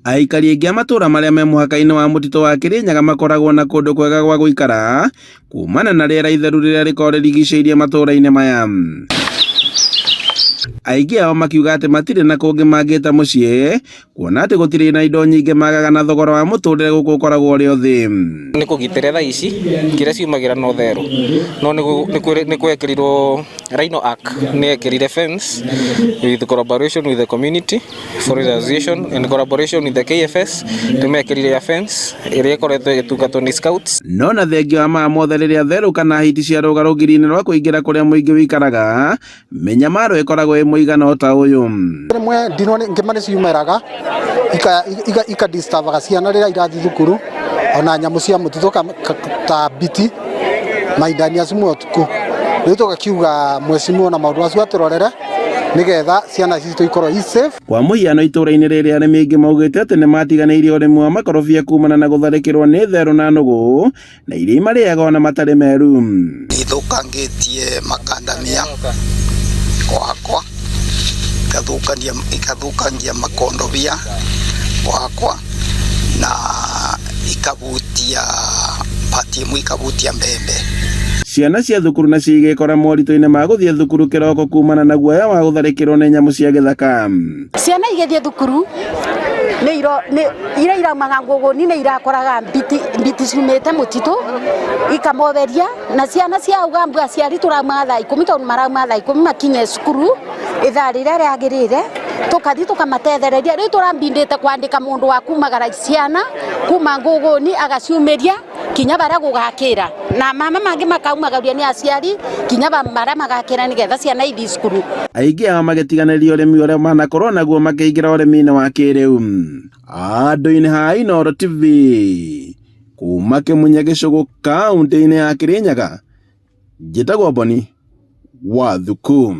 Aikari aingĩ a matũũra marĩa me mũhaka-inĩ wa mũtitũ wa Kĩrĩnyaga makoragwo na kũndũ kwega gwa gũikara kumana na rĩera itheru rĩrĩa rĩkoragwo rĩrigicĩirie matũũra-inĩ maya. Aingĩ ao makiuga atĩ matirĩ na kũngĩ mangĩta mũciĩ, kuona atĩ gũtirĩ na indo nyingĩ magaga na thogora wa mũtũũrĩre gũkũ ũkoragwo ũrĩ thĩ. Nĩ kũgitĩra thaa ici kĩrĩa ciumagĩra no therũ, no nĩ gwekĩrirwo Rhino Arc nĩ ekĩrire fence with collaboration with the community forest association and collaboration with the KFS nĩ mekĩrire ya fence ĩrĩa ĩkoretwo ĩgĩtungatwo nĩ scouts. No na thengia wa maya mothe rĩrĩa therũ kana hiti cia rũga rũgiri-inĩ rwa kũingĩra kũrĩa mũingĩ wĩikaraga, mĩnyamaro ĩkoragwo ĩ mũigana o ta ũyũ. Rĩmwe ndino ngĩma nĩ ciumĩraga ikadisturbaga ciana rĩrĩa irathiĩ thukuru, ona nyamũ cia mũtitũ ta biti maindani acimwe ũtukũ. Rĩu tũgakiuga mwecimu na maũndũ acio atũrorere nĩgetha ciana citũ ikorwo i safe. Kwa mũhiano itũũra-inĩ rĩrĩa arĩmi aingĩ maugĩte atĩ nĩ matiganĩirie ũrĩmi wa makorobia kumana na gũtharĩkĩrwo nĩ therũ na nũgũ na iria marĩaga ona matarĩ meru. Ithũkangĩtie makandamia wakwa, ikathũkangia makondobia wakwa na ikabutia pati ĩmwe ikabutia mbembe. Ciana cia thukuru na cigĩkora moritũ-inĩ ma gũthiĩ thukuru kĩroko kumana na guoya wa gũtharĩkĩrwo nĩ nyamũ cia gĩthaka. Ciana igĩthiĩ thukuru iria iraumaga ngũgũni nĩ irakoraga mbiti ciumĩte mũtitũ ikamotheria, na ciana ciauga mbua aciari tũraumaga thaa 10 tondũ marauma thaa 10 makinye cukuru ithaa rĩrĩa rĩagĩrĩire, tũkathi tũkamatethereria. Rĩu tũrambindĩte kwandĩka mũndũ wa kumagara ciana kuma ngũgũni agaciumĩria kinya bara gũgakĩra, na mama mangĩ makaumagaria nĩ aciari kinya bara magakĩra nĩgetha ciana ithi cukuru. Aingĩ ao magĩtiganĩria ũrĩmi ũrĩa manakorwo naguo makĩingĩra ũrĩmi-inĩ wa kĩrĩu. Handũ-inĩ ha Inooro TV kuma Kĩmunya Gĩcũgũ kaũntĩ-inĩ ya Kĩrĩnyaga, njĩtagwo Boni Wathuku.